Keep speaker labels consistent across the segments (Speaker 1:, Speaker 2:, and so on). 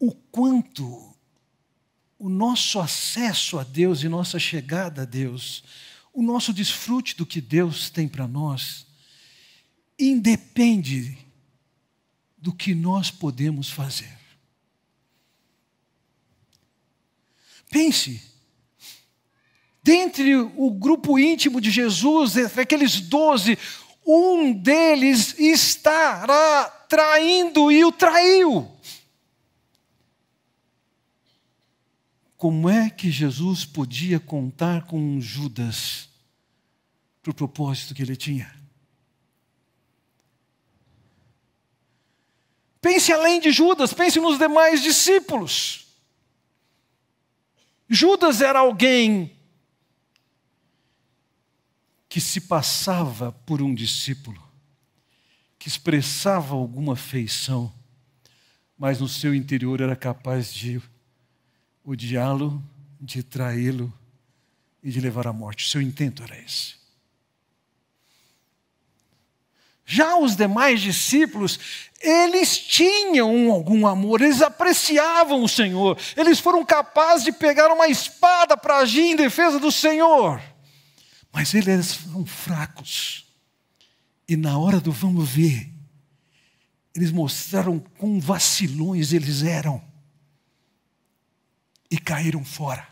Speaker 1: o quanto o nosso acesso a Deus e nossa chegada a Deus, o nosso desfrute do que Deus tem para nós, independe do que nós podemos fazer. Pense, dentre o grupo íntimo de Jesus, entre aqueles 12, um deles estará traindo e o traiu. Como é que Jesus podia contar com Judas para o propósito que ele tinha? Pense além de Judas, pense nos demais discípulos. Judas era alguém que se passava por um discípulo, que expressava alguma afeição, mas no seu interior era capaz de odiá-lo, de traí-lo e de levar à morte. O seu intento era esse. Já os demais discípulos, eles tinham algum amor, eles apreciavam o Senhor, eles foram capazes de pegar uma espada para agir em defesa do Senhor. Mas eles foram fracos. E na hora do vamos ver, eles mostraram quão vacilões eles eram. E caíram fora.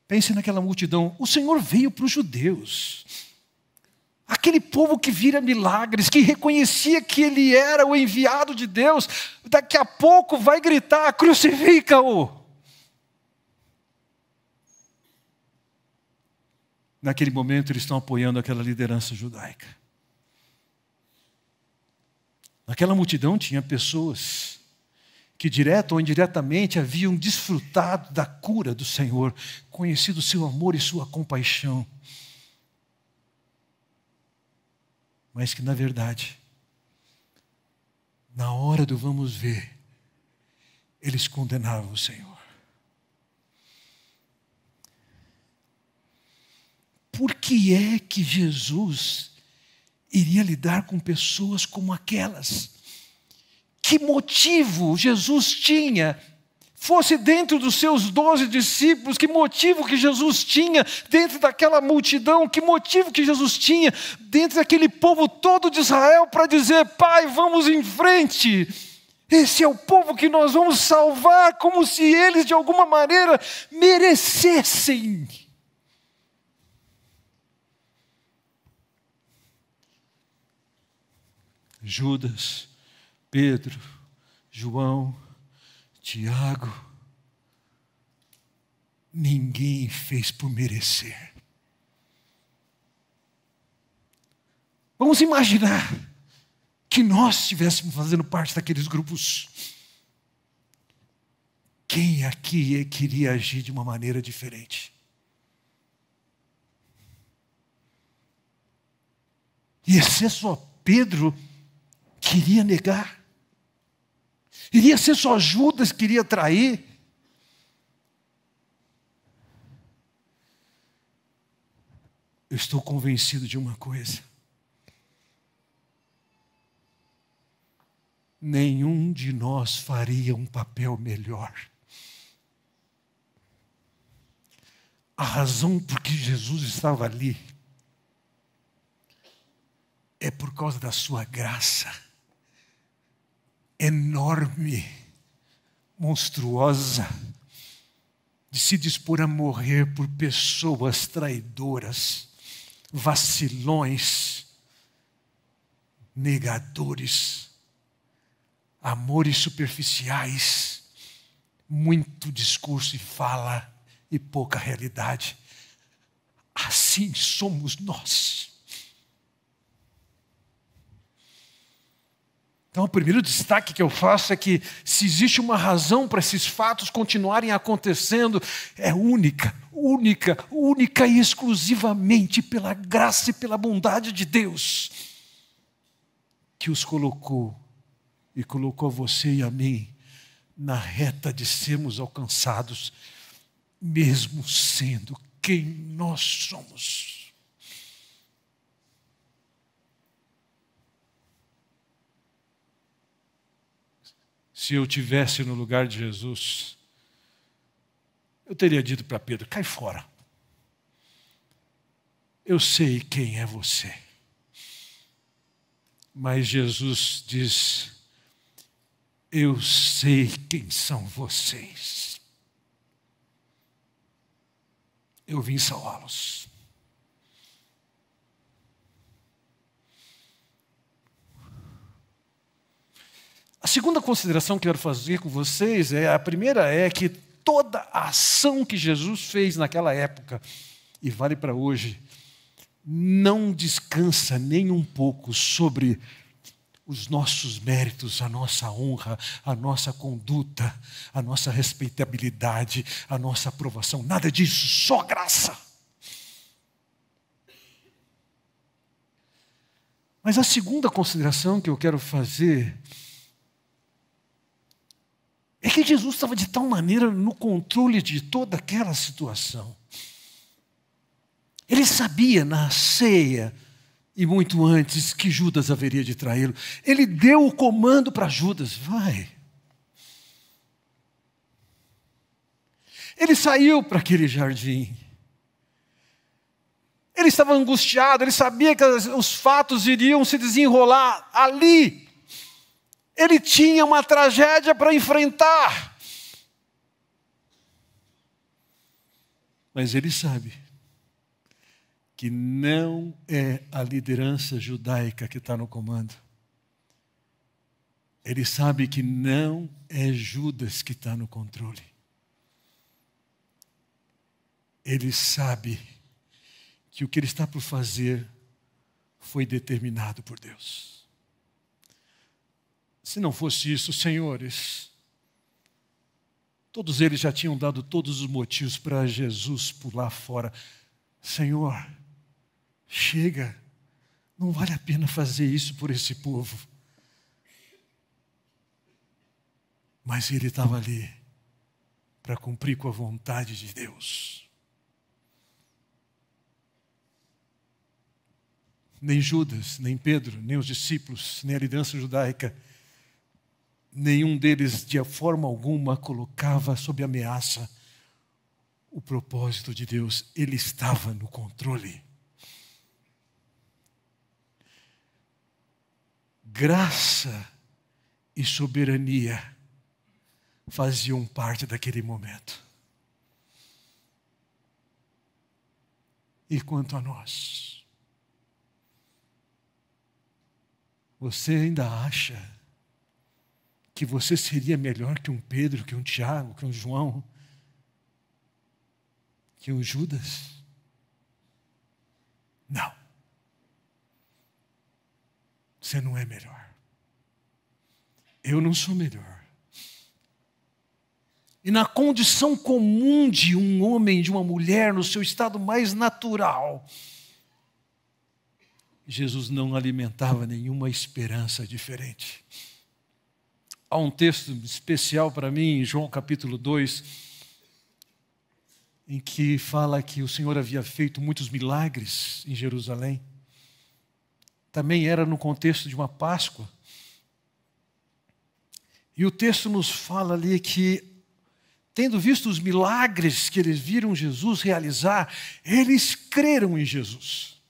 Speaker 1: Pense naquela multidão. O Senhor veio para os judeus. Aquele povo que vira milagres, que reconhecia que Ele era o enviado de Deus, daqui a pouco vai gritar, crucifica-o. Naquele momento eles estão apoiando aquela liderança judaica. Naquela multidão tinha pessoas que direto ou indiretamente haviam desfrutado da cura do Senhor, conhecido o seu amor e sua compaixão. Mas que na verdade, na hora do vamos ver, eles condenavam o Senhor. Por que é que Jesus iria lidar com pessoas como aquelas? Que motivo Jesus tinha? Fosse dentro dos seus 12 discípulos, que motivo que Jesus tinha dentro daquela multidão? Que motivo que Jesus tinha dentro daquele povo todo de Israel para dizer, Pai, vamos em frente. Esse é o povo que nós vamos salvar, como se eles de alguma maneira merecessem. Judas, Pedro, João, Tiago, ninguém fez por merecer. Vamos imaginar que nós estivéssemos fazendo parte daqueles grupos. Quem aqui queria agir de uma maneira diferente? Ia ser só Pedro queria negar? Iria ser só Judas que queria trair? Eu estou convencido de uma coisa. Nenhum de nós faria um papel melhor. A razão por que Jesus estava ali é por causa da sua graça enorme, monstruosa, de se dispor a morrer por pessoas traidoras, vacilões, negadores, amores superficiais, muito discurso e fala e pouca realidade. Assim somos nós. Então, o primeiro destaque que eu faço é que se existe uma razão para esses fatos continuarem acontecendo, é única e exclusivamente pela graça e pela bondade de Deus, que os colocou e colocou a você e a mim na reta de sermos alcançados, mesmo sendo quem nós somos. Se eu tivesse no lugar de Jesus, eu teria dito para Pedro: cai fora. Eu sei quem é você. Mas Jesus diz: eu sei quem são vocês. Eu vim salvá-los. A segunda consideração que eu quero fazer com vocês a primeira é que toda a ação que Jesus fez naquela época, e vale para hoje, não descansa nem um pouco sobre os nossos méritos, a nossa honra, a nossa conduta, a nossa respeitabilidade, a nossa aprovação. Nada disso, só graça. Mas a segunda consideração que eu quero fazer é que Jesus estava de tal maneira no controle de toda aquela situação. Ele sabia na ceia, e muito antes, que Judas haveria de traí-lo. Ele deu o comando para Judas: vai. Ele saiu para aquele jardim. Ele estava angustiado, ele sabia que os fatos iriam se desenrolar ali. Ele tinha uma tragédia para enfrentar. Mas ele sabe que não é a liderança judaica que está no comando. Ele sabe que não é Judas que está no controle. Ele sabe que o que ele está por fazer foi determinado por Deus. Se não fosse isso, senhores, todos eles já tinham dado todos os motivos para Jesus pular fora. Senhor, chega, não vale a pena fazer isso por esse povo. Mas ele estava ali para cumprir com a vontade de Deus. Nem Judas, nem Pedro, nem os discípulos, nem a liderança judaica, nenhum deles de forma alguma colocava sob ameaça o propósito de Deus. Ele estava no controle. Graça e soberania faziam parte daquele momento. E quanto a nós? Você ainda acha que você seria melhor que um Pedro, que um Tiago, que um João, que um Judas? Não. Você não é melhor. Eu não sou melhor. E na condição comum de um homem, de uma mulher, no seu estado mais natural, Jesus não alimentava nenhuma esperança diferente. Há um texto especial para mim, em João capítulo 2, em que fala que o Senhor havia feito muitos milagres em Jerusalém. Também era no contexto de uma Páscoa. E o texto nos fala ali que, tendo visto os milagres que eles viram Jesus realizar, eles creram em Jesus.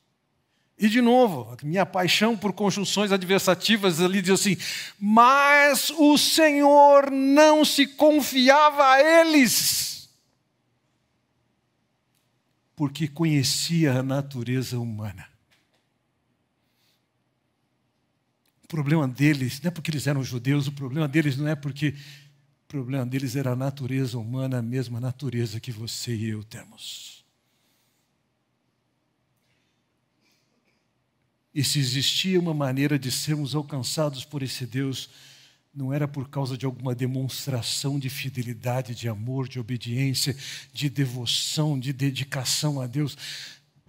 Speaker 1: E de novo, minha paixão por conjunções adversativas ali diz assim: mas o Senhor não se confiava a eles, porque conhecia a natureza humana. O problema deles não é porque eles eram judeus, o problema deles não é porque... O problema deles era a natureza humana, a mesma natureza que você e eu temos. E se existia uma maneira de sermos alcançados por esse Deus, não era por causa de alguma demonstração de fidelidade, de amor, de obediência, de devoção, de dedicação a Deus.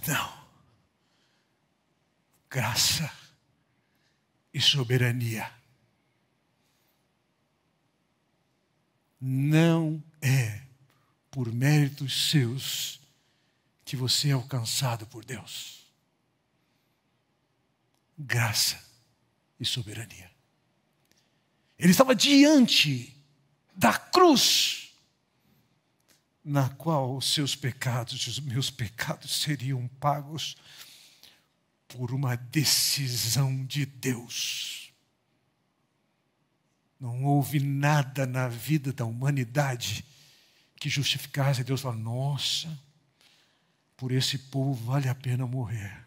Speaker 1: Não. Graça e soberania. Não é por méritos seus que você é alcançado por Deus. Graça e soberania. Ele estava diante da cruz, na qual os seus pecados e os meus pecados seriam pagos por uma decisão de Deus. Não houve nada na vida da humanidade que justificasse Deus falar: nossa, por esse povo vale a pena morrer.